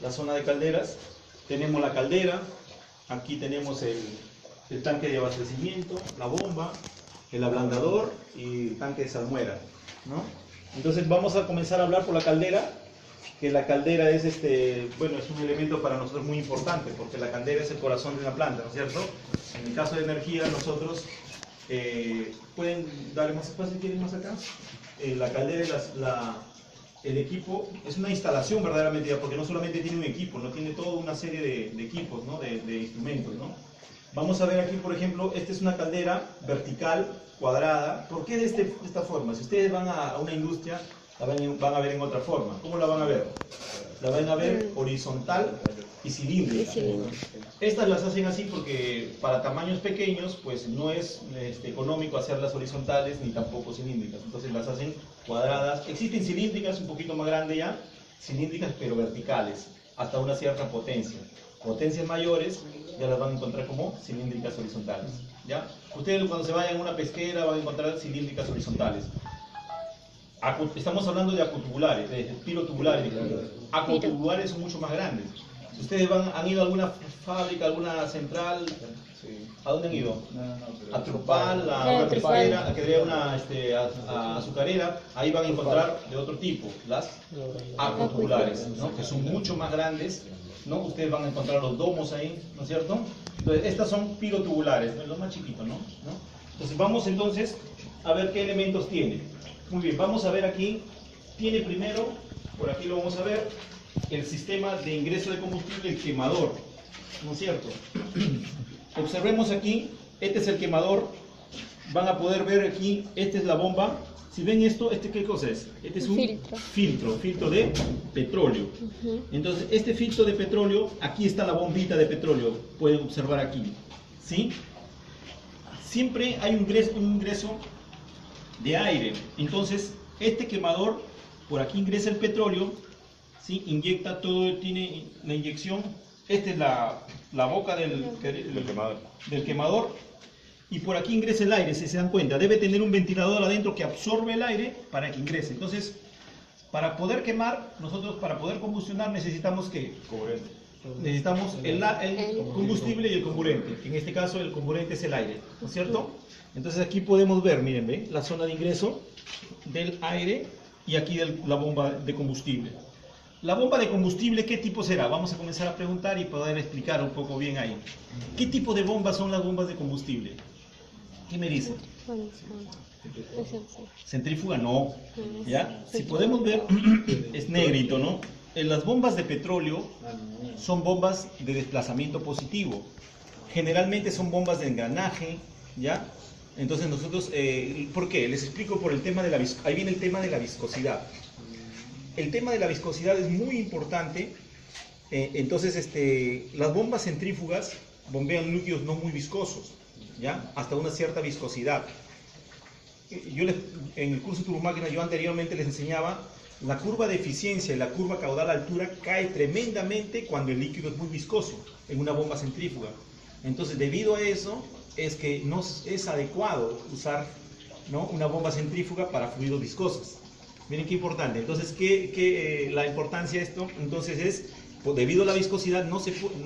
La zona de calderas. Tenemos la caldera, aquí tenemos el tanque de abastecimiento, la bomba, el ablandador y el tanque de salmuera, ¿no? Entonces vamos a comenzar a hablar por la caldera, que la caldera es, es un elemento para nosotros muy importante, porque la caldera es el corazón de una planta, ¿no es cierto? En el caso de energía, nosotros, ¿pueden darle más espacio? ¿Quieren más acá? La caldera es el equipo, es una instalación verdaderamente, porque no solamente tiene un equipo, no tiene toda una serie de equipos, ¿no? de instrumentos, ¿no? Vamos a ver aquí, por ejemplo, esta es una caldera vertical, cuadrada. ¿Por qué de esta forma? Si ustedes van a una industria, la van a ver en otra forma. ¿Cómo la van a ver? La van a ver horizontal y cilíndrica. Estas las hacen así porque para tamaños pequeños, pues no es económico hacerlas horizontales ni tampoco cilíndricas. Entonces las hacen cuadradas. Existen cilíndricas un poquito más grandes ya, cilíndricas pero verticales, hasta una cierta potencia. Potencias mayores ya las van a encontrar como cilíndricas horizontales, ¿ya? Ustedes cuando se vayan a una pesquera van a encontrar cilíndricas horizontales. Estamos hablando de acutubulares, de pirotubulares. Acutubulares son mucho más grandes. Si ustedes han ido a alguna fábrica, alguna central, ¿a dónde han ido? A Trupal, a una pesquera, a que vea una azucarera, ahí van a encontrar de otro tipo, las acutubulares, ¿no? Que son mucho más grandes, ¿no? Ustedes van a encontrar los domos ahí, ¿no es cierto? Entonces, estas son pirotubulares, ¿no? Los más chiquitos, ¿no? Entonces, vamos entonces a ver qué elementos tiene. Muy bien, vamos a ver aquí, tiene primero, por aquí lo vamos a ver, el sistema de ingreso de combustible, el quemador, ¿no es cierto? Observemos aquí, este es el quemador, van a poder ver aquí, esta es la bomba. Si ven esto, ¿qué cosa es? Este es un filtro de petróleo. Entonces, este filtro de petróleo, aquí está la bombita de petróleo, pueden observar aquí, ¿sí? Siempre hay un ingreso de aire. Entonces, este quemador, por aquí ingresa el petróleo, ¿sí? Inyecta todo, tiene la inyección. Esta es la boca del quemador. Y por aquí ingresa el aire, si se dan cuenta. Debe tener un ventilador adentro que absorbe el aire para que ingrese. Entonces, para poder quemar, nosotros para poder combustionar necesitamos ¿qué? Necesitamos el combustible y el comburente. En este caso el comburente es el aire, ¿no es cierto? Entonces aquí podemos ver, miren, ¿ve? La zona de ingreso del aire y aquí la bomba de combustible. La bomba de combustible, ¿qué tipo será? Vamos a comenzar a preguntar y poder explicar un poco bien ahí. ¿Qué tipo de bombas son las bombas de combustible? ¿Qué me dicen? Centrífuga, no. ¿Ya? Si podemos ver, es negrito, ¿no? Las bombas de petróleo son bombas de desplazamiento positivo. Generalmente son bombas de engranaje, ¿ya? Entonces nosotros, ¿por qué? Les explico por el tema de la viscosidad. Ahí viene el tema de la viscosidad. El tema de la viscosidad es muy importante. Entonces, las bombas centrífugas bombean líquidos no muy viscosos, ¿ya? Hasta una cierta viscosidad. En el curso de turbomáquina yo anteriormente les enseñaba la curva de eficiencia y la curva caudal-altura cae tremendamente cuando el líquido es muy viscoso en una bomba centrífuga. Entonces, debido a eso, es que no es adecuado usar, ¿no? una bomba centrífuga para fluidos viscosos. Miren qué importante. Entonces, la importancia de esto, entonces es, debido a la viscosidad, no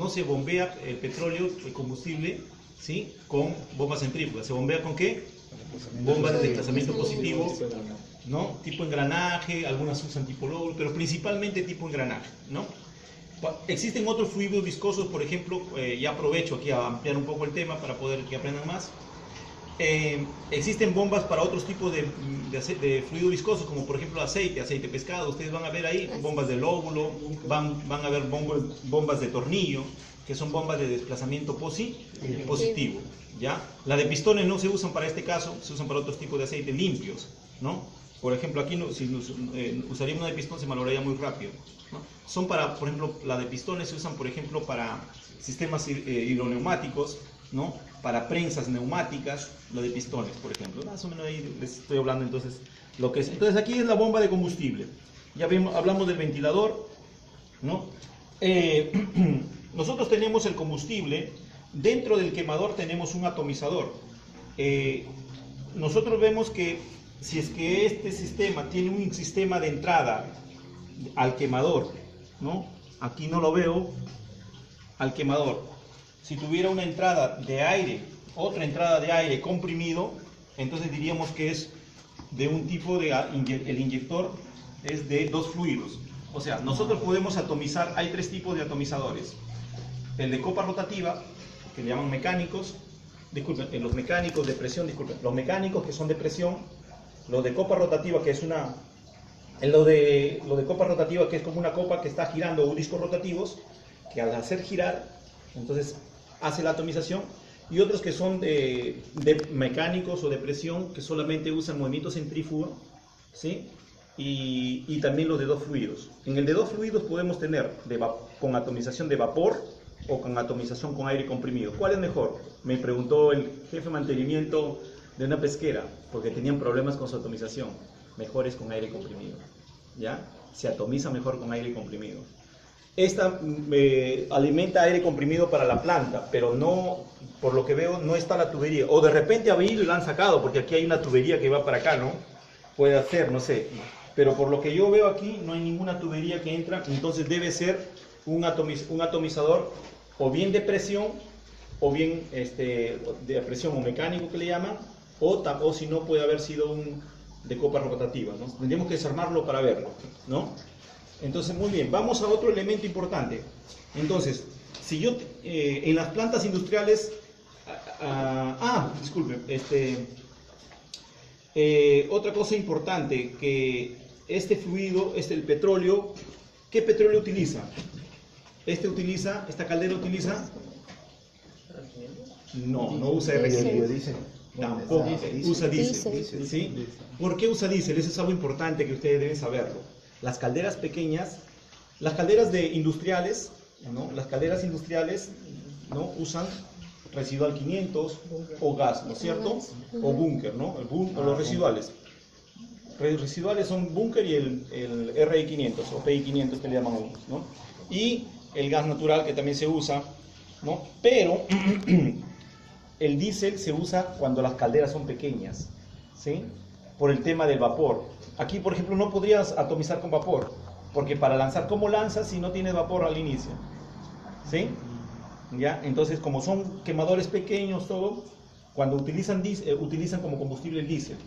se bombea el petróleo, el combustible, ¿sí? Con bombas centrífugas. ¿Se bombea con qué? Bombas de desplazamiento positivo, ¿no? Tipo engranaje, algunas usan tipo lóbulo, pero principalmente tipo engranaje, ¿no? Existen otros fluidos viscosos, por ejemplo, ya aprovecho aquí a ampliar un poco el tema para poder que aprendan más. Existen bombas para otros tipos de fluido viscoso, como por ejemplo aceite pescado. Ustedes van a ver ahí bombas de lóbulo, van a ver bombas de tornillo, que son bombas de desplazamiento positivo, ¿ya? La de pistones no se usan para este caso, se usan para otros tipos de aceite limpios, ¿no? Por ejemplo, aquí si usaríamos una de pistón se malograría muy rápido, ¿no? Son para, por ejemplo, la de pistones se usan, por ejemplo, para sistemas hidroneumáticos, ¿no? Para prensas neumáticas, lo de pistones, por ejemplo. Más o menos ahí les estoy hablando entonces lo que es. Entonces aquí es la bomba de combustible. Ya hablamos del ventilador, ¿no? Nosotros tenemos el combustible, dentro del quemador tenemos un atomizador. Nosotros vemos que si es que este sistema tiene un sistema de entrada al quemador, ¿no? Aquí no lo veo, al quemador. Si tuviera una entrada de aire, otra entrada de aire comprimido, entonces diríamos que es de un tipo de, el inyector es de dos fluidos. O sea, nosotros podemos atomizar, hay tres tipos de atomizadores. El de copa rotativa, que le llaman mecánicos, disculpen, los mecánicos de presión, disculpen, los mecánicos que son de presión, los de copa rotativa, que es una, lo de copa rotativa, que es como una copa que está girando, o discos rotativos, que al hacer girar, entonces hace la atomización, y otros que son de mecánicos o de presión, que solamente usan movimiento centrífugo, ¿sí? Y también los de dos fluidos. En el de dos fluidos podemos tener con atomización de vapor o con atomización con aire comprimido. ¿Cuál es mejor? Me preguntó el jefe de mantenimiento de una pesquera, porque tenían problemas con su atomización. Mejor es con aire comprimido, ¿ya? Se atomiza mejor con aire comprimido. Esta alimenta aire comprimido para la planta, pero no, por lo que veo, no está la tubería. O de repente ha venido y la han sacado, porque aquí hay una tubería que va para acá, ¿no? Puede ser, no sé. Pero por lo que yo veo aquí, no hay ninguna tubería que entra, entonces debe ser un atomizador o bien de presión, o bien de presión o mecánico que le llaman, o si no puede haber sido un de copa rotativa, ¿no? Tendríamos que desarmarlo para verlo, ¿no? Entonces, muy bien, vamos a otro elemento importante. Entonces, si yo en las plantas industriales, disculpe, otra cosa importante, que este fluido, el petróleo, ¿qué petróleo utiliza? Esta caldera utiliza, no usa R500. Tampoco, usa diésel. ¿Sí? ¿Por qué usa diésel? Eso es algo importante que ustedes deben saberlo. Las calderas pequeñas, las calderas industriales, ¿no? Las calderas industriales, ¿no? Usan residual 500 o gas, ¿no es cierto? O búnker, ¿no? O los residuales. Residuales son búnker y el RI500 o PI500 que le llaman unos, ¿no? Y el gas natural que también se usa, ¿no? Pero el diésel se usa cuando las calderas son pequeñas, ¿sí? Por el tema del vapor. Aquí, por ejemplo, no podrías atomizar con vapor, porque para lanzar, ¿cómo lanzas si no tienes vapor al inicio? ¿Sí? ¿Ya? Entonces, como son quemadores pequeños, todo, cuando utilizan como combustible el diésel.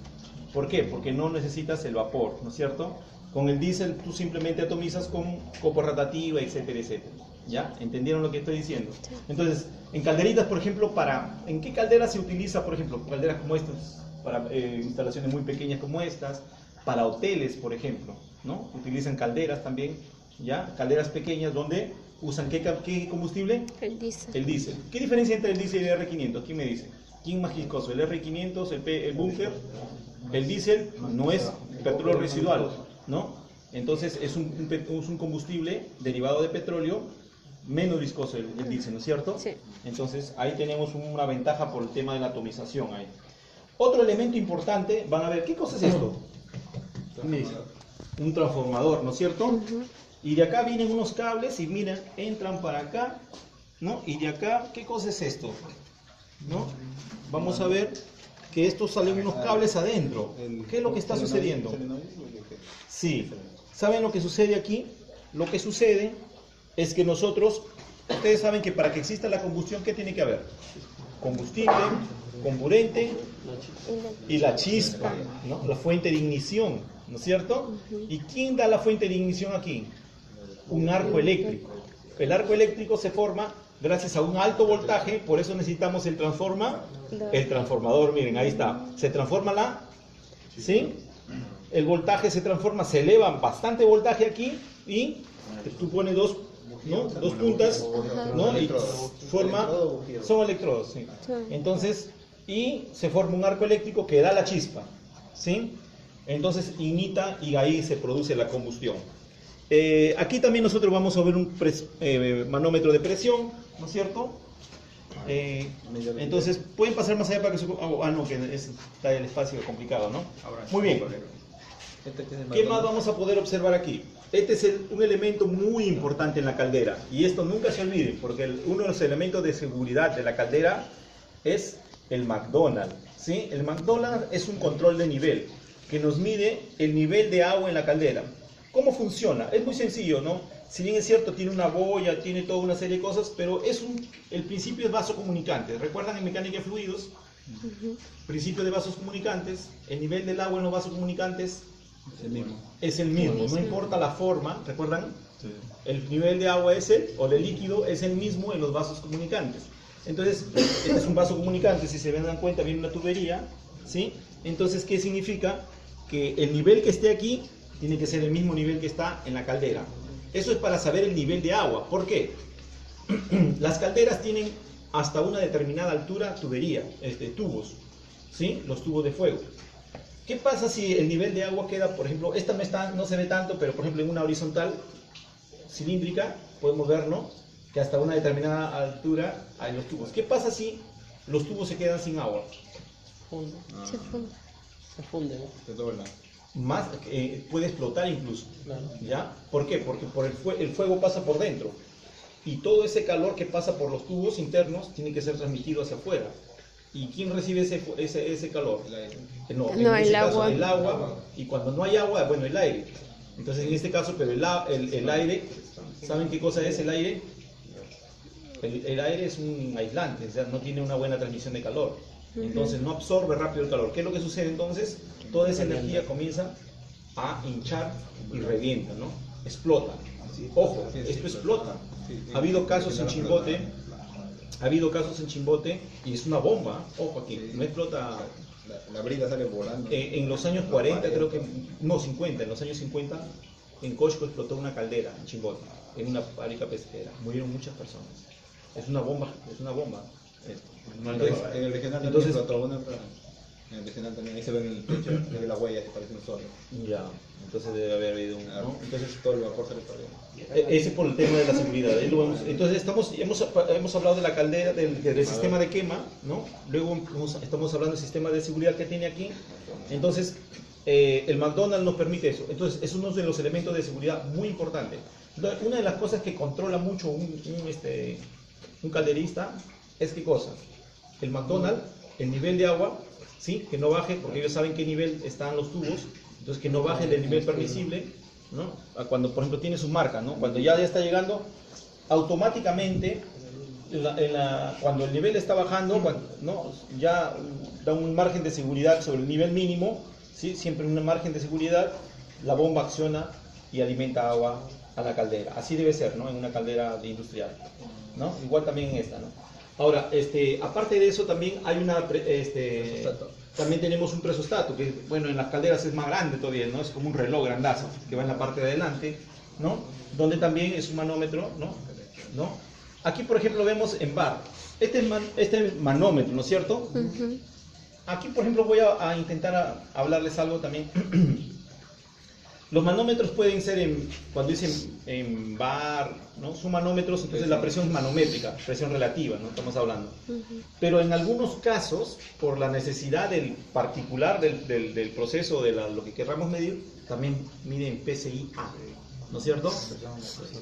¿Por qué? Porque no necesitas el vapor, ¿no es cierto? Con el diésel tú simplemente atomizas con copa rotativa, etcétera, etcétera. ¿Ya? ¿Entendieron lo que estoy diciendo? Entonces, en calderitas, por ejemplo, ¿en qué caldera se utiliza, por ejemplo, calderas como estas, para instalaciones muy pequeñas como estas, para hoteles, por ejemplo, ¿no? Utilizan calderas también, ¿ya? Calderas pequeñas donde usan ¿qué combustible? El diésel. El diésel. ¿Qué diferencia entre el diésel y el R500? ¿Quién me dice? ¿Quién más quiscoso? ¿El R500, el búnker? El diésel no es petróleo residual, ¿no? Entonces es un combustible derivado de petróleo menos viscoso el diésel, ¿no es cierto? Sí. Entonces ahí tenemos una ventaja por el tema de la atomización ahí. Otro elemento importante, van a ver, ¿qué cosa es esto? ¿Quién me dice? Un transformador, ¿no es cierto? Y de acá vienen unos cables y miren, entran para acá, ¿no? Y de acá, ¿qué cosa es esto? ¿No? Vamos a ver que estos salen unos cables adentro. ¿Qué es lo que está sucediendo? Sí. ¿Saben lo que sucede aquí? Lo que sucede es que ustedes saben que para que exista la combustión, ¿qué tiene que haber? Combustible, comburente y la chispa, ¿no? La fuente de ignición, ¿no es cierto? ¿Y quién da la fuente de ignición aquí? Un arco eléctrico. El arco eléctrico se forma gracias a un alto voltaje, por eso necesitamos el transformador, miren, ahí está. Se transforma ¿sí? El voltaje se transforma, se eleva bastante voltaje aquí y tú pones dos puntas, ¿no? Y son electrodos, ¿sí? Entonces, y se forma un arco eléctrico que da la chispa, ¿sí? Entonces ignita y ahí se produce la combustión. Aquí también nosotros vamos a ver un manómetro de presión, ¿no es cierto? Entonces, pueden pasar más allá para que no, que está el espacio complicado, ¿no? Muy bien. ¿Qué más vamos a poder observar aquí? Este es un elemento muy importante en la caldera, y esto nunca se olvide, porque uno de los elementos de seguridad de la caldera es el McDonald, ¿sí? El McDonald es un control de nivel, que nos mide el nivel de agua en la caldera. ¿Cómo funciona? Es muy sencillo, ¿no? Si bien es cierto, tiene una boya, tiene toda una serie de cosas, pero el principio es vaso comunicante. ¿Recuerdan en mecánica de fluidos? Principio de vasos comunicantes, el nivel del agua en los vasos comunicantes es el mismo, no importa la forma, ¿recuerdan? Sí. El nivel de agua o de líquido es el mismo en los vasos comunicantes. Entonces, este es un vaso comunicante, si se dan cuenta, viene una tubería, ¿sí? Entonces, ¿qué significa? Que el nivel que esté aquí tiene que ser el mismo nivel que está en la caldera. Eso es para saber el nivel de agua. ¿Por qué? Las calderas tienen hasta una determinada altura tubería, tubos, ¿sí? Los tubos de fuego. ¿Qué pasa si el nivel de agua queda, por ejemplo, esta no se ve tanto, pero por ejemplo en una horizontal cilíndrica podemos ver, ¿no? Que hasta una determinada altura hay los tubos. ¿Qué pasa si los tubos se quedan sin agua? Se funde. Se funde, ¿no? Se dobla. Más, puede explotar incluso. Claro. ¿Ya? ¿Por qué? Porque el fuego pasa por dentro. Y todo ese calor que pasa por los tubos internos tiene que ser transmitido hacia afuera. ¿Y quién recibe ese calor? El aire. No, No, en ese el caso, agua. el agua. Y cuando no hay agua, bueno, el aire. Entonces, en este caso, pero el aire, ¿saben qué cosa es el aire? El aire es un aislante, o sea, no tiene una buena transmisión de calor. Entonces, no absorbe rápido el calor. ¿Qué es lo que sucede entonces? Toda esa energía comienza a hinchar y revienta, ¿no? Explota. Ojo, esto explota. Ha habido casos en Chimbote, y es una bomba, ojo aquí, no explota. La brida sale volando. En los años 40, creo que, no, 50, en los años 50, en Cosco explotó una caldera en Chimbote, en una fábrica pesquera. Murieron muchas personas. Es una bomba, es una bomba. En el regional también explotó una, en el regional también, ahí se ve en el techo, se ve la huella, se parece un sol. Ya, entonces debe haber habido un, ¿no? Entonces todo el vapor sale para Ese por el tema de la seguridad. Entonces hemos hablado de la caldera, del sistema de quema, ¿no? Luego estamos hablando del sistema de seguridad que tiene aquí. Entonces, el McDonald's nos permite eso. Entonces, es uno de los elementos de seguridad muy importante. Entonces, una de las cosas que controla mucho un calderista es ¿qué cosa? El McDonald's, el nivel de agua, ¿sí? Que no baje, porque ellos saben qué nivel están los tubos, entonces que no baje del nivel permisible, ¿no? Cuando, por ejemplo, tiene su marca, ¿no? Cuando ya está llegando, automáticamente, cuando el nivel está bajando, ¿no? Ya da un margen de seguridad sobre el nivel mínimo, ¿sí? Siempre un margen de seguridad, la bomba acciona y alimenta agua a la caldera. Así debe ser, ¿no? En una caldera industrial, ¿no? Igual también en esta, ¿no? Ahora, aparte de eso, también hay también tenemos un presostato, que bueno, en las calderas es más grande todavía, ¿no? Es como un reloj grandazo, que va en la parte de adelante, ¿no? Donde también es un manómetro, ¿no? Aquí, por ejemplo, vemos en bar, este es manómetro, ¿no es cierto? Aquí, por ejemplo, voy a intentar hablarles algo también. Los manómetros pueden ser, cuando dicen en bar, ¿no? Son manómetros, entonces la presión es manométrica, presión relativa, ¿no? Estamos hablando. Pero en algunos casos, por la necesidad del particular del proceso, de lo que querramos medir, también miden PSI-A, ¿no es cierto?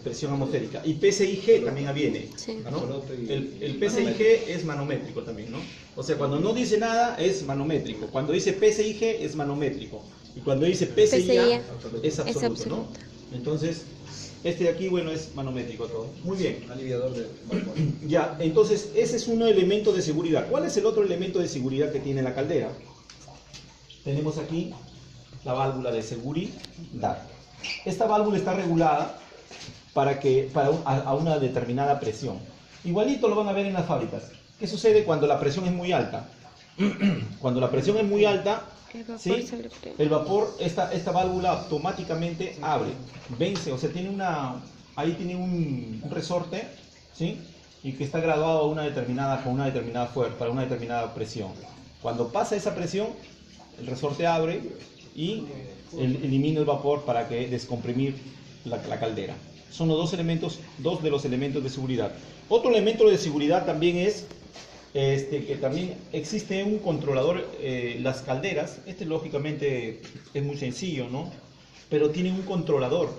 Presión atmosférica. Y PSI-G también viene, ¿no? El PSI-G es manométrico también, ¿no? O sea, cuando no dice nada es manométrico. Cuando dice PSI-G es manométrico. Y cuando dice PSI-A es absoluto, ¿no? Entonces, este de aquí, bueno, es manométrico todo. Muy bien. Aliviador de vapor. Ya, entonces, ese es un elemento de seguridad. ¿Cuál es el otro elemento de seguridad que tiene la caldera? Tenemos aquí la válvula de seguridad. Esta válvula está regulada a una determinada presión. Igualito lo van a ver en las fábricas. ¿Qué sucede cuando la presión es muy alta? Cuando la presión es muy alta, ¿sí? El vapor, esta válvula automáticamente abre, vence, o sea, ahí tiene un resorte, ¿sí? Y que está graduado con una determinada fuerza, para una determinada presión. Cuando pasa esa presión, el resorte abre y elimina el vapor para que descomprimir la caldera. Son los dos de los elementos de seguridad. Otro elemento de seguridad también es que también existe un controlador, las calderas, lógicamente es muy sencillo, ¿no? Pero tienen un controlador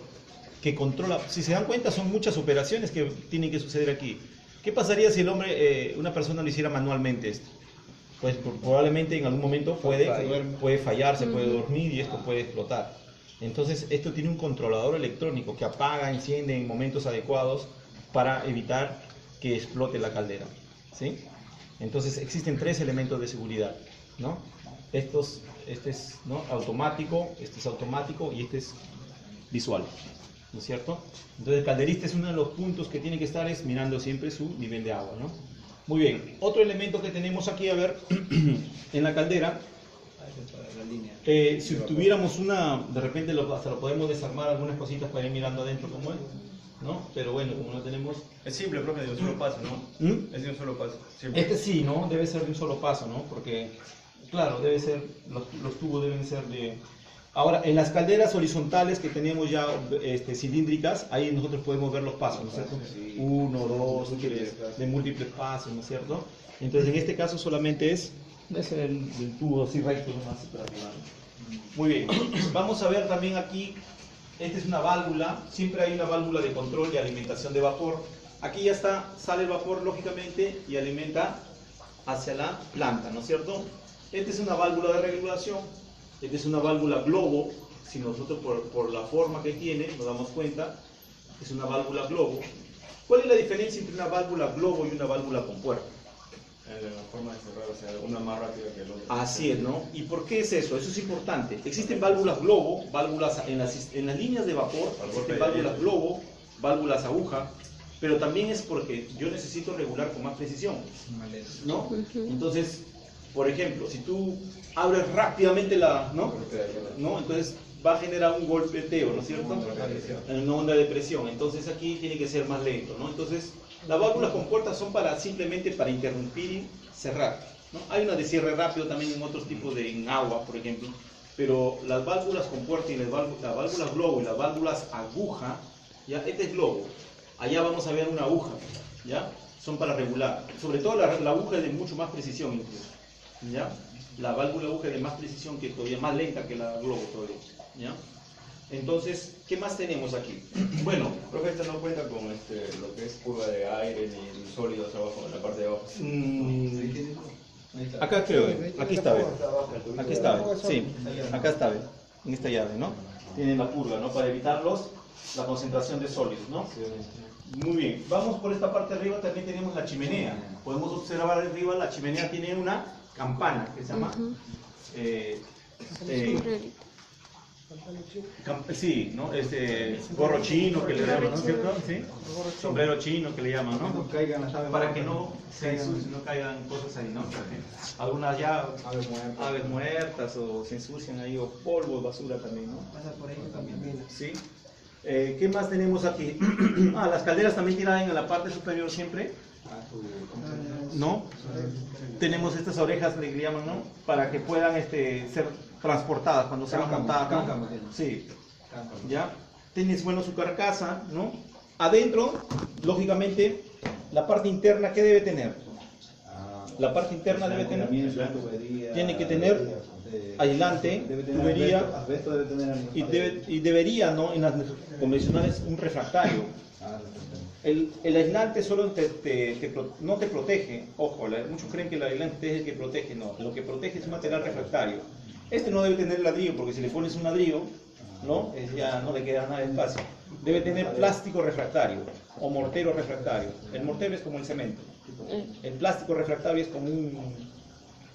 que controla, si se dan cuenta son muchas operaciones que tienen que suceder aquí. ¿Qué pasaría si una persona lo hiciera manualmente esto? Pues probablemente en algún momento puede fallar, se puede dormir y esto puede explotar. Entonces esto tiene un controlador electrónico que apaga, enciende en momentos adecuados para evitar que explote la caldera, ¿sí? Entonces existen 3 elementos de seguridad, ¿no? Este es, ¿no?, automático, este es automático y este es visual, ¿no es cierto? Entonces el calderista es uno de los puntos que tiene que estar es mirando siempre su nivel de agua, ¿no? Muy bien, otro elemento que tenemos aquí, a ver, en la caldera, si tuviéramos una, de repente hasta lo podemos desarmar algunas cositas para ir mirando adentro cómo es, ¿no? Pero bueno, como no tenemos... Es simple, profe, de un solo paso, ¿no? Es de un solo paso. Simple. Este sí, ¿no? Debe ser de un solo paso, ¿no? Porque, claro, debe ser, los tubos deben ser de... Ahora, en las calderas horizontales que tenemos ya cilíndricas, ahí nosotros podemos ver los pasos, ¿no es cierto? 1, 2, 3, de múltiples pasos, ¿no es cierto? Entonces, en este caso solamente debe ser el tubo así recto, nomás para arriba, ¿no? Muy bien, vamos a ver también aquí, esta es una válvula, siempre hay una válvula de control de alimentación de vapor. Aquí ya está, sale el vapor lógicamente y alimenta hacia la planta, ¿no es cierto? Esta es una válvula de regulación. Esta es una válvula globo, si nosotros por la forma que tiene nos damos cuenta, es una válvula globo. ¿Cuál es la diferencia entre una válvula globo y una válvula compuerta? La forma de cerrar, o sea, una más rápida que el otro. Así es, ¿no? ¿Y por qué es eso? Eso es importante. Existen válvulas globo, válvulas en las líneas de vapor, existen válvulas globo, válvulas aguja, pero también es porque yo necesito regular con más precisión, ¿no? Entonces, por ejemplo, si tú abres rápidamente ¿no? Entonces va a generar un golpeteo, ¿no es cierto? Una onda de presión. Entonces aquí tiene que ser más lento, ¿no? Entonces las válvulas compuertas son simplemente para interrumpir y cerrar, ¿no? Hay una de cierre rápido también en otros tipos en agua, por ejemplo, pero las válvulas compuertas y las válvulas globo y las válvulas aguja, ¿ya? Este es globo. Allá vamos a ver una aguja, ¿ya? Son para regular. Sobre todo la aguja es de mucho más precisión incluso, ¿ya? La válvula aguja es de más precisión que todavía, más lenta que la globo todavía, ¿ya? Entonces, ¿qué más tenemos aquí? Bueno, Profe, esta no cuenta con lo que es curva de aire ni sólidos abajo, en la parte de abajo. Acá creo, aquí está, ¿ve? Aquí está, ¿ve? Sí, acá está, ¿ve? En esta llave, ¿no? Tiene la purga, ¿no? Para evitar la concentración de sólidos, ¿no? Muy bien, vamos por esta parte de arriba, también tenemos la chimenea. Podemos observar arriba, la chimenea tiene una campana que se llama... sí, ¿no? Gorro chino que le llaman, ¿no es cierto? ¿Sí? Sombrero chino que le llaman, ¿no? Para que no se ensucien, no caigan cosas ahí, ¿no? Algunas ya aves muertas o se ensucian ahí, o polvo, basura también, ¿no? Pasa por ahí también. Sí. ¿Qué más tenemos aquí? Las calderas también tiran en la parte superior siempre, ¿no? Tenemos estas orejas que le llaman, ¿no? Para que puedan ser transportadas cuando se van montadas, ¿no? Sí. ¿Ya? Tienes, bueno, su carcasa, ¿no? Adentro, lógicamente, la parte interna, ¿qué debe tener? La parte interna debe tener, tiene que tener aislante, tubería, y debería, ¿no? En las convencionales, un refractario. El aislante solo no te protege, ojo, muchos creen que el aislante es el que protege, no, lo que protege es un material refractario. Este no debe tener ladrillo, porque si le pones un ladrillo, ¿no? Ya no le queda nada de espacio. Debe tener plástico refractario o mortero refractario. El mortero es como el cemento. El plástico refractario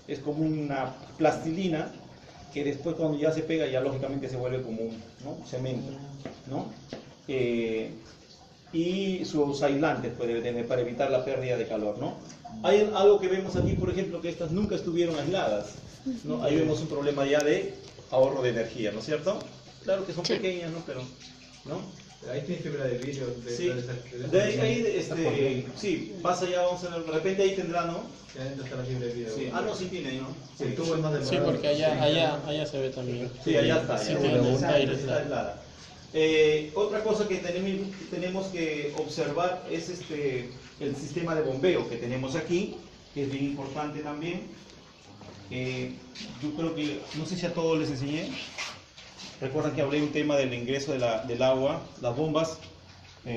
es como una plastilina que después cuando ya se pega ya lógicamente se vuelve como un cemento, ¿no? Y sus aislantes puede tener para evitar la pérdida de calor, ¿no? Hay algo que vemos aquí, por ejemplo, que estas nunca estuvieron aisladas, ¿no? Ahí vemos un problema ya de ahorro de energía, ¿no es cierto? Claro que son pequeñas, ¿no? Pero, ¿no? Ahí tiene fibra de vidrio. Sí, sí, pasa ya, vamos a ver, de repente ahí tendrá, ¿no? Y adentro está la fibra de vidrio. Sí. No, sí tiene, ¿no? Sí, el tubo es más delgado. Sí, porque allá se ve también. Sí, allá está. Sí, ya tiene está aire, aislada. Otra cosa que tenemos que observar es el sistema de bombeo que tenemos aquí, que es bien importante también. Yo creo que, no sé si a todos les enseñé. Recuerdan que hablé un tema del ingreso del agua, las bombas.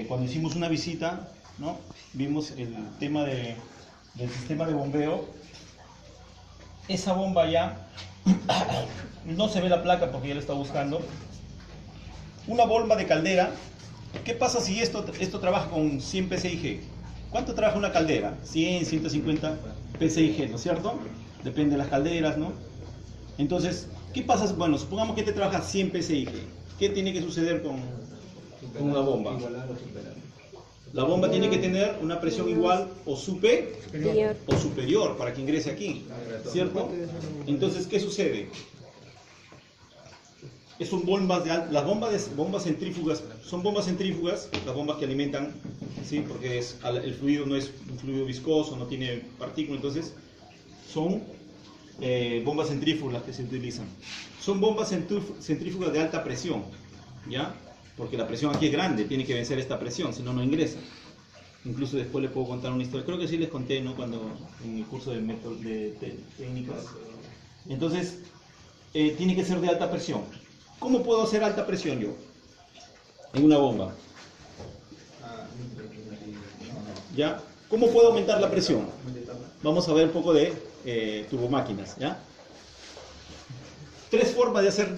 Cuando hicimos una visita, ¿no? Vimos el tema del sistema de bombeo. Esa bomba ya, no se ve la placa porque ya la está buscando, una bomba de caldera, ¿qué pasa si esto trabaja con 100 PSIG? ¿Cuánto trabaja una caldera? 100, 150 PSIG, ¿no es cierto? Depende de las calderas, ¿no? Entonces, ¿qué pasa? Bueno, supongamos que te trabaja 100 PSIG. ¿Qué tiene que suceder con una bomba? La bomba tiene que tener una presión igual o superior para que ingrese aquí, ¿cierto? Entonces, ¿qué sucede? Son bombas las bombas centrífugas, son bombas centrífugas, las bombas que alimentan, ¿sí? Porque el fluido no es un fluido viscoso, no tiene partículas, entonces son bombas centrífugas que se utilizan. Son bombas centrífugas de alta presión, ¿ya? Porque la presión aquí es grande, tiene que vencer esta presión, si no, no ingresa. Incluso después les puedo contar una historia, creo que sí les conté, ¿no? En el curso de técnicas. Entonces, tiene que ser de alta presión. ¿Cómo puedo hacer alta presión yo? En una bomba. ¿Ya? ¿Cómo puedo aumentar la presión? Vamos a ver un poco de turbomáquinas, ¿ya? 3 formas de hacer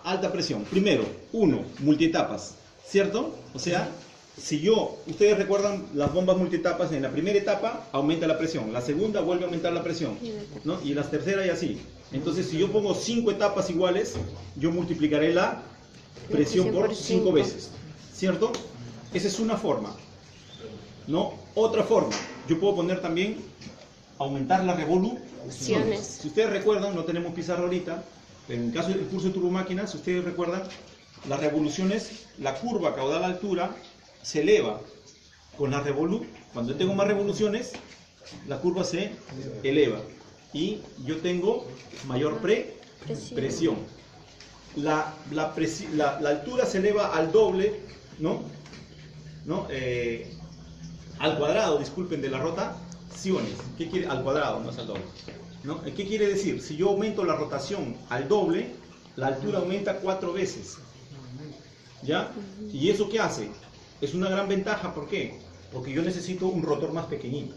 alta presión. Primero, 1, multietapas, ¿cierto? O sea, ustedes recuerdan las bombas multietapas, en la primera etapa aumenta la presión, la segunda vuelve a aumentar la presión, ¿no? Y la tercera y así. Entonces, si yo pongo 5 etapas iguales, yo multiplicaré la presión por 5 veces, ¿cierto? Esa es una forma, ¿no? Otra forma, yo puedo poner también aumentar las revoluciones. Si ustedes recuerdan, no tenemos pizarra ahorita, pero en el caso del curso de turbomáquinas, si ustedes recuerdan, las revoluciones, la curva caudal-altura se eleva con la cuando yo tengo más revoluciones, la curva se eleva y yo tengo mayor presión. La altura se eleva al doble, ¿no? Al cuadrado, disculpen, de las rotaciones. ¿Qué quiere? Al cuadrado, no es al doble, ¿no? ¿Qué quiere decir? Si yo aumento la rotación al doble, la altura aumenta 4 veces. ¿Ya? ¿Y eso qué hace? Es una gran ventaja, ¿por qué? Porque yo necesito un rotor más pequeñito.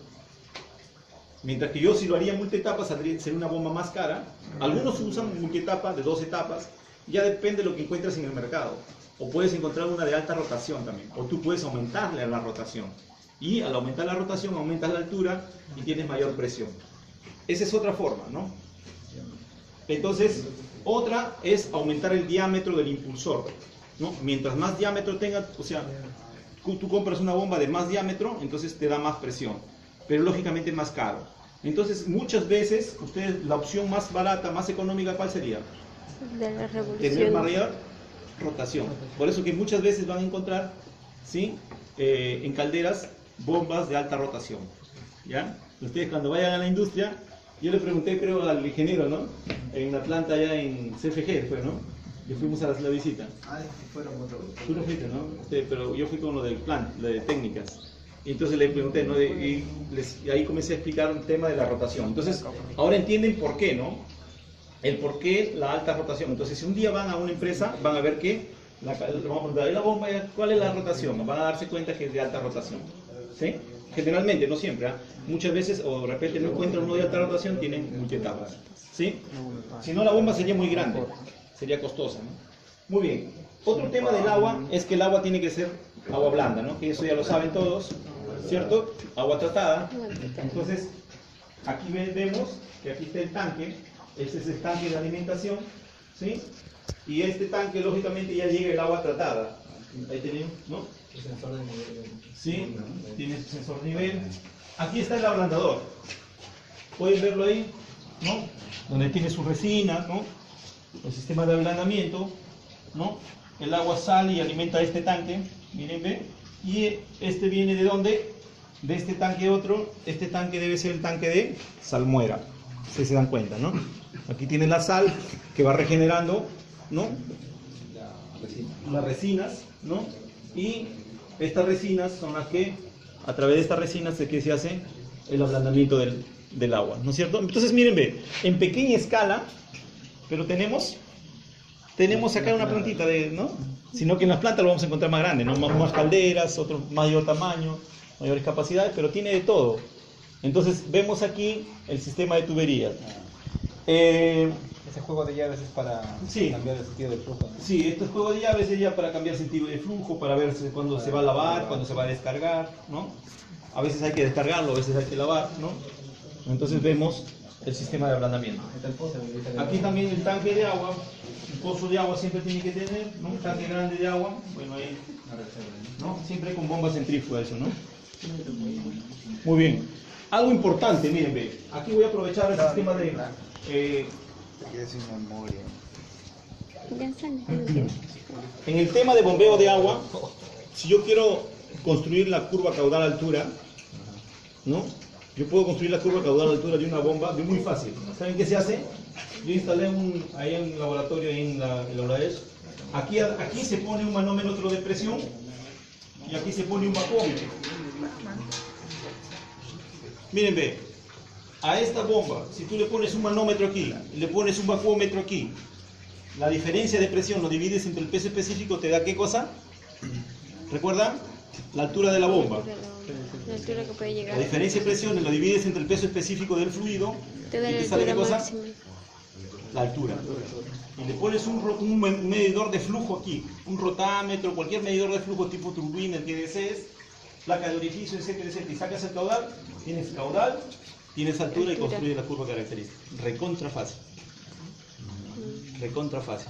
Mientras que yo, si lo haría en multietapa, sería una bomba más cara. Algunos usan multietapa de 2 etapas, ya depende de lo que encuentres en el mercado. O puedes encontrar una de alta rotación también, o tú puedes aumentarle a la rotación. Y al aumentar la rotación, aumentas la altura y tienes mayor presión. Esa es otra forma, ¿no? Entonces, otra es aumentar el diámetro del impulsor, ¿no? Mientras más diámetro tenga, o sea, tú compras una bomba de más diámetro, entonces te da más presión, pero lógicamente más caro. Entonces, muchas veces, la opción más barata, más económica, ¿cuál sería? De la revolución. Tener mayor rotación. Por eso que muchas veces van a encontrar, ¿sí? En calderas, bombas de alta rotación, ¿ya? Ustedes cuando vayan a la industria, yo le pregunté, creo, al ingeniero, ¿no? En la planta allá en CFG, fue, ¿no? Y fuimos a la visita. Fueron otra vez. Tú no fuiste, ¿no? Pero yo fui con lo del plan, lo de técnicas. Y entonces le pregunté, ¿no? Y ahí comencé a explicar el tema de la rotación. Entonces, ahora entienden por qué, ¿no? El por qué la alta rotación. Entonces, si un día van a una empresa, van a ver que, vamos a preguntar, la bomba, ¿cuál es la rotación? Van a darse cuenta que es de alta rotación, ¿sí? Generalmente, no siempre, ¿eh? Muchas veces, o de repente no encuentran uno de alta rotación, tienen multietapas, ¿sí? Si no, la bomba sería muy grande, sería costosa, ¿no? Muy bien. Otro tema del agua es que el agua tiene que ser agua blanda, ¿no? Que eso ya lo saben todos, ¿cierto? Agua tratada. Entonces, aquí vemos que aquí está el tanque, este es el tanque de alimentación, ¿sí? Y este tanque, lógicamente, ya llega el agua tratada. Ahí tenemos, ¿no? El sensor de nivel. Sí, tiene su sensor de nivel. Aquí está el ablandador. Pueden verlo ahí, ¿no? Donde tiene su resina, ¿no? El sistema de ablandamiento, ¿no? El agua sale y alimenta este tanque, miren, ve. Y este viene de dónde? De este tanque otro. Este tanque debe ser el tanque de salmuera. Ustedes se dan cuenta, ¿no? Aquí tiene la sal que va regenerando, ¿no? Las resinas, ¿no? Y estas resinas son las que, a través de estas resinas, es que se hace el ablandamiento del agua, ¿no es cierto? Entonces, miren, ve, en pequeña escala, pero tenemos acá una plantita, ¿no? Sino que en las plantas lo vamos a encontrar más grande, ¿no? Más calderas, otro mayor tamaño, mayores capacidades, pero tiene de todo. Entonces, vemos aquí el sistema de tuberías. Ese juego de llaves es para Sí. cambiar el sentido del flujo, ¿no? Sí, este juego de llaves es ya para cambiar sentido de flujo, para ver cuándo se va a lavar, cuándo se va a descargar, ¿no? A veces hay que descargarlo, a veces hay que lavar, ¿no? Entonces vemos el sistema de ablandamiento. Aquí también el tanque de agua, un pozo de agua siempre tiene que tener, ¿no? Un tanque grande de agua, bueno ahí, ¿no? Siempre con bomba centrífuga eso, ¿no? Muy bien. Algo importante, miren, ve, aquí voy a aprovechar el sistema de... Ya sale. En el tema de bombeo de agua, si yo quiero construir la curva caudal altura, ¿no? Yo puedo construir la curva caudal altura de una bomba de muy fácil. ¿Saben qué se hace? Yo instalé ahí en el laboratorio, ahí en la ULAES. Aquí se pone un manómetro de presión y aquí se pone un vacuómetro. Miren, ve, a esta bomba, si tú le pones un manómetro aquí y le pones un vacuómetro aquí, la diferencia de presión lo divides entre el peso específico, ¿te da qué cosa? ¿Recuerdan? La altura de la bomba. La altura que puede llegar. La diferencia de presión lo divides entre el peso específico del fluido Te da y la te sale qué altura cosa? máxima. La altura. Y le pones un medidor de flujo aquí, un rotámetro, cualquier medidor de flujo tipo turbina, el que desees, placa de orificio, etcétera, etcétera, y sacas el caudal, tienes altura y construyes la curva característica. Recontra fácil. Recontra fácil.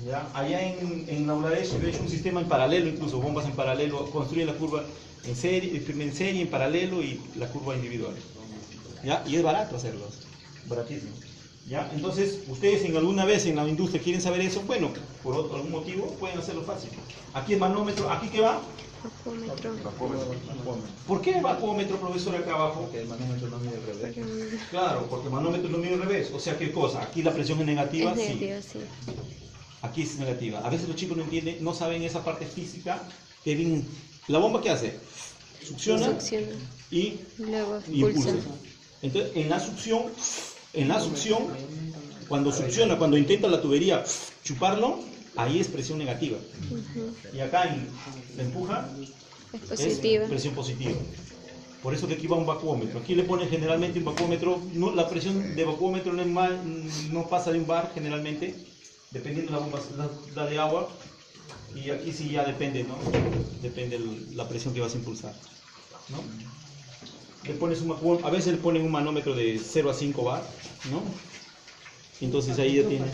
¿Ya? Allá en la ULAES yo he hecho un sistema en paralelo, incluso bombas en paralelo, construyen la curva en serie, en paralelo y la curva individual. ¿Ya? Y es barato hacerlo, baratísimo. ¿Ya? Entonces, ustedes en alguna vez en la industria quieren saber eso, bueno, por algún motivo pueden hacerlo fácil. Aquí el manómetro, ¿aquí qué va? Vacuómetro. ¿Por qué vacuómetro, profesor, acá abajo? Porque el manómetro no mide al revés. Claro, porque el manómetro no mide al revés. O sea, ¿qué cosa? Aquí la presión es negativa, Es sí. negativa, sí. Aquí es negativa. A veces los chicos no entienden, no saben esa parte física. Que bien, ¿la bomba qué hace? Succiona Succiona. y Luego impulsa. expulsa. Entonces, en la succión, cuando succiona, cuando intenta la tubería chuparlo, ahí es presión negativa. Ujú. Y acá en la empuja Es positiva. es presión positiva. Por eso que aquí va un vacuómetro. Aquí le ponen generalmente un vacuómetro. No, la presión de vacuómetro no pasa de un bar generalmente, dependiendo de la bomba la de agua. Y aquí sí ya depende, ¿no? Depende la presión que vas a impulsar, ¿no? Le pones a veces le ponen un manómetro de 0 a 5 bar, ¿no? Entonces ahí ya tienes,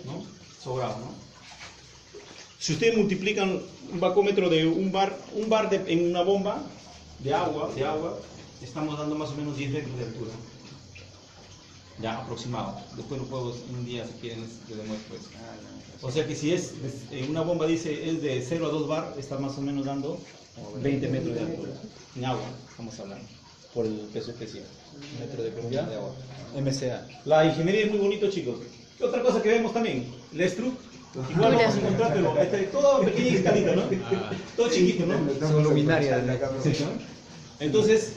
¿no? Sobrado, ¿no? Si ustedes multiplican un vacúmetro de un bar en una bomba de agua, estamos dando más o menos 10 metros de altura. Ya, aproximado. Después lo puedo, un día si quieren, les demuestro eso. O sea que si una bomba dice es de 0 a 2 bar, está más o menos dando 20 metros de altura. En agua, estamos hablando, por el peso especial. Metro de profundidad de agua. MCA. La ingeniería es muy bonito, chicos. ¿Qué otra cosa que vemos también? La estructura. Igual lo vamos a encontrar, pero todo pequeño y escalito, ¿no? Todo chiquito, ¿no? Son luminarias de la cámara. Sí, ¿no? Entonces,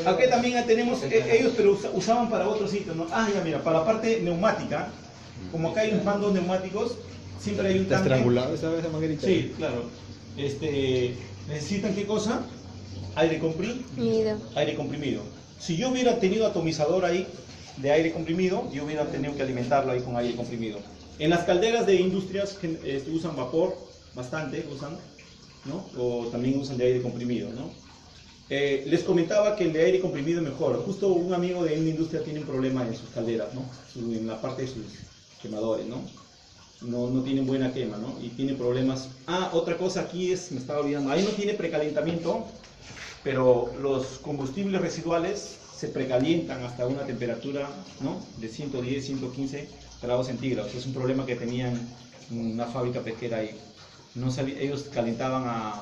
aquí también tenemos, ellos pero usaban para otros sitios, ¿no? Ah, ya mira, para la parte neumática, como acá hay un mandos neumáticos, siempre hay un tanque. ¿Estrangulado esa manguerita? Sí, claro. ¿Necesitan qué cosa? Aire comprimido. Aire comprimido. Si yo hubiera tenido atomizador ahí de aire comprimido, yo hubiera tenido que alimentarlo ahí con aire comprimido. En las calderas de industrias usan vapor, bastante usan, ¿no? O también usan de aire comprimido, ¿no? Les comentaba que el de aire comprimido es mejor. Justo un amigo de una industria tiene un problema en sus calderas, ¿no? En la parte de sus quemadores, ¿no? No tienen buena quema, ¿no? Y tienen problemas. Ah, otra cosa aquí me estaba olvidando. Ahí no tiene precalentamiento, pero los combustibles residuales se precalientan hasta una temperatura, ¿no? De 110, 115 grados centígrados. Es un problema que tenían en una fábrica pesquera ahí. Ellos calentaban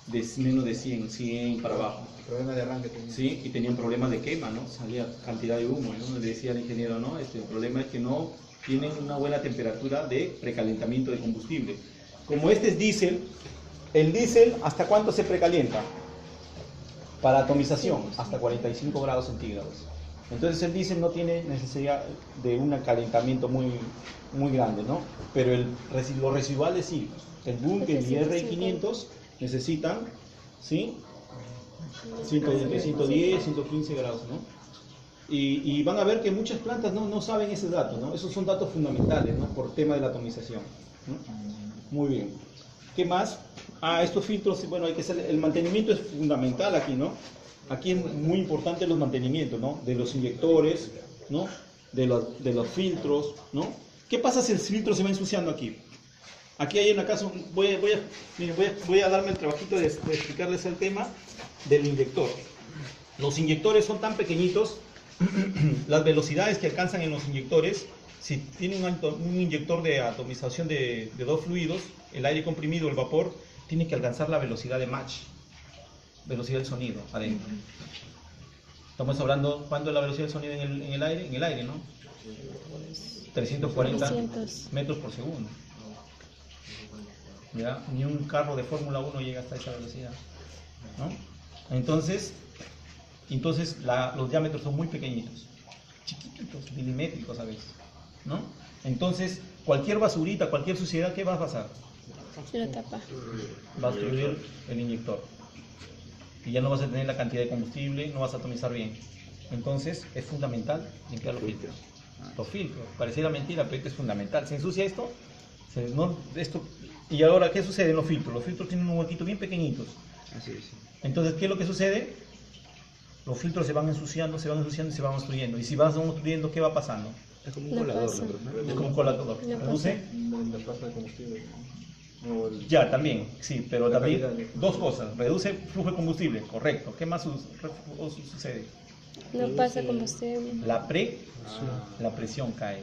de menos de 100 para abajo. Problema de arranque también. Sí, y tenían problemas de quema, ¿no? Salía cantidad de humo, ¿no? Le decía al ingeniero, ¿no? El problema es que no tienen una buena temperatura de precalentamiento de combustible. Como este es diésel, el diésel, ¿hasta cuánto se precalienta? Para atomización, hasta 45 grados centígrados. Entonces el diésel no tiene necesidad de un calentamiento muy grande, ¿no? Pero los residuales sí. El Bunker y el RI500 necesitan, ¿sí? 110, 115 grados, ¿no? Y van a ver que muchas plantas no saben ese dato, ¿no? Esos son datos fundamentales, ¿no? Por tema de la atomización, ¿no? Muy bien. ¿Qué más? Estos filtros, bueno, hay que hacer, el mantenimiento es fundamental aquí, ¿no? Aquí es muy importante los mantenimientos, ¿no? De los inyectores, ¿no? De los filtros, ¿no? ¿Qué pasa si el filtro se va ensuciando aquí? Aquí hay una casa, voy a darme el trabajito de explicarles el tema del inyector. Los inyectores son tan pequeñitos, las velocidades que alcanzan en los inyectores, si tienen un inyector de atomización de dos fluidos, el aire comprimido, el vapor, tiene que alcanzar la velocidad de Mach, velocidad del sonido adentro. Estamos hablando, ¿cuánto es la velocidad del sonido en el aire? En el aire, ¿no? 340 metros por segundo. ¿Ya? Ni un carro de Fórmula 1 llega hasta esa velocidad, ¿no? Entonces los diámetros son muy pequeñitos, chiquititos, milimétricos a veces, ¿no? Entonces, cualquier basurita, cualquier suciedad, ¿qué va a pasar? Se lo tapa. Va a destruir el inyector. Y ya no vas a tener la cantidad de combustible, no vas a atomizar bien. Entonces, es fundamental limpiar los filtros. Los filtros, pareciera mentira, pero es fundamental. Se ensucia esto, y ahora, ¿qué sucede en los filtros? Los filtros tienen un huequito bien pequeñitos. Así es. Entonces, ¿qué es lo que sucede? Los filtros se van ensuciando y se van obstruyendo. Y si van obstruyendo, ¿qué va pasando? Es como un colador, ¿no? Es como un colador. ¿Reduce? La pasta de combustible. Ya, también, sí, pero también dos cosas. Reduce flujo de combustible, correcto. ¿Qué más sucede? No pasa combustible. La presión cae.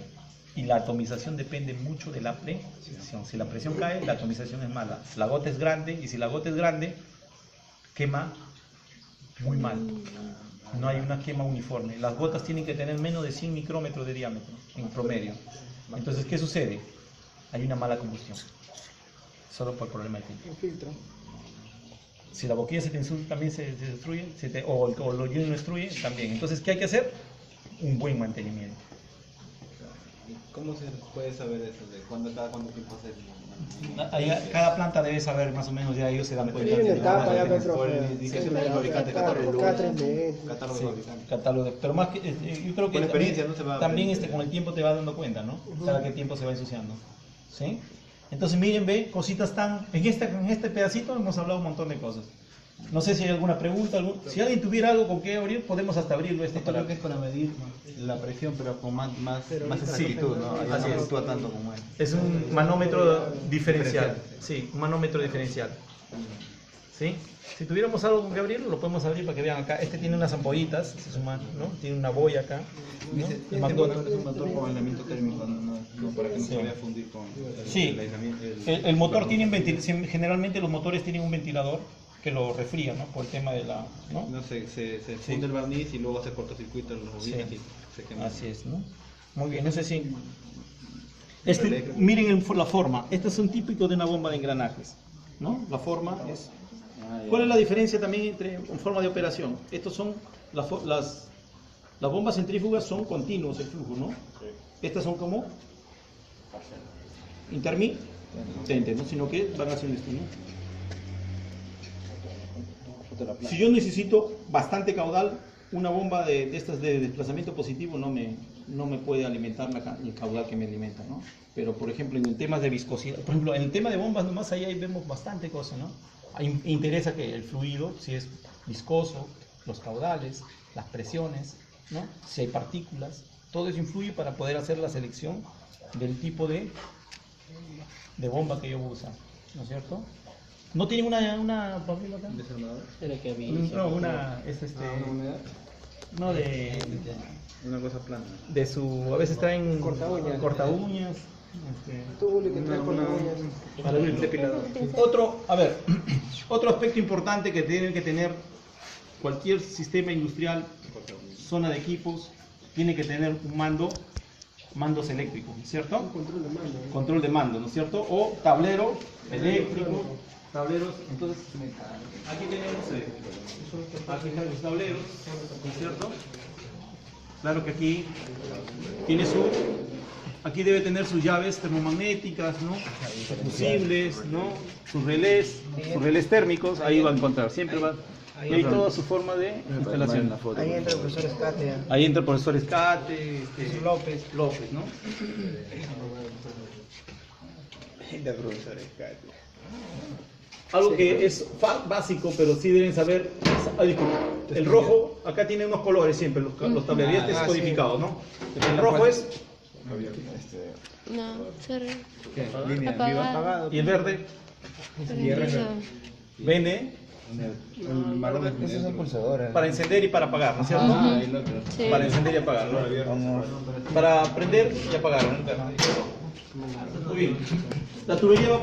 Y la atomización depende mucho de la presión. Si la presión cae, la atomización es mala. La gota es grande, y si la gota es grande, quema muy mal. No hay una quema uniforme. Las gotas tienen que tener menos de 100 micrómetros de diámetro en promedio. Entonces, ¿qué sucede? Hay una mala combustión. Solo por el problema del filtro. Si la boquilla se te ensucia, también se destruye, o lo destruye, también. Entonces, ¿qué hay que hacer? Un buen mantenimiento. ¿Cómo se puede saber eso? ¿De cada cuánto tiempo hacer el mantenimiento? Cada planta debe saber más o menos, ya ellos se dan cuenta. Tiene una etapa ya, Petro. Por la indicación del fabricante, Cada 3 meses. catálogo del fabricante. Catálogo, pero más que, yo creo que Con experiencia, ¿no? Se va también con el tiempo te vas dando cuenta, ¿no? Cada qué tiempo se va ensuciando. ¿Sí? Entonces miren, ve, cositas tan... En este pedacito hemos hablado un montón de cosas. No sé si hay alguna pregunta, si alguien tuviera algo con qué abrir, podemos hasta abrirlo Esto creo que es para medir la presión, pero con más exactitud, ¿no? Ya así no es. fluctúa tanto como él. Es un manómetro diferencial. Sí, un manómetro diferencial. ¿Sí? Si tuviéramos algo con que abrirlo, lo podemos abrir para que vean acá. Este tiene unas ampollitas, se suman, ¿no? Tiene una boya acá, ¿no? Este El motor McDonald's. es un motor con aislamiento térmico, no, para que no Sí. se vaya a fundir con Sí, el aislamiento. el motor tiene un ventilador, generalmente los motores tienen un ventilador que lo refría, ¿no? Por el tema de la... ¿no? No, se funde el barniz y luego se cortocircuita los bobinas Sí. y se quema. Así es, ¿no? Muy bien, no sé si... miren la forma. Este es un típico de una bomba de engranajes, ¿no? La forma es... ¿Cuál es la diferencia también entre forma de operación? Estos son las bombas centrífugas son continuos el flujo, ¿no? Estas son como intermitentes, ¿no? Sino que van haciendo esto, ¿no? Si yo necesito bastante caudal, una bomba de estas de desplazamiento positivo no me puede alimentar el caudal que me alimenta, ¿no? Pero, por ejemplo, en temas de viscosidad, por ejemplo, en el tema de bombas, nomás ahí vemos bastante cosas, ¿no? Interesa que el fluido, si es viscoso, los caudales, las presiones, ¿no? Si hay partículas, todo eso influye para poder hacer la selección del tipo de bomba que yo voy a usar, ¿no es cierto? ¿No tiene una Pablo acá? ¿Desarmador? No, una no de Una cosa plana. a veces traen Corta uñas. Tú, que trae corta uñas. Para el depilador. Otro aspecto importante que tiene que tener cualquier sistema industrial, zona de equipos, tiene que tener un mandos eléctricos, ¿no es cierto? Control de mando. Control de mando, ¿no es cierto? O tablero eléctrico, tableros. Entonces, aquí tenemos los tableros, ¿no es cierto? Claro que aquí tiene aquí debe tener sus llaves termomagnéticas, ¿no? Fusibles, ¿no? Sus relés térmicos, ahí va a encontrar, siempre va. Y hay toda su forma de instalación. Ahí entra el profesor Escate. Ahí entra el profesor Escate, López. López, ¿no? Entra el profesor Escate. Algo que es básico, pero sí deben saber. El rojo, acá tiene unos colores siempre, los tableretes codificados, ¿no? El rojo es. No, sorry. Línea Apagado. Y el verde, Prendido. BN, El marrón esos son pulsadores. para encender y para apagar, ¿no es cierto? Ah, el otro. Sí. Para encender y apagar, ¿no? Vamos. Para prender y apagar, ¿no? Muy bien. La tubería va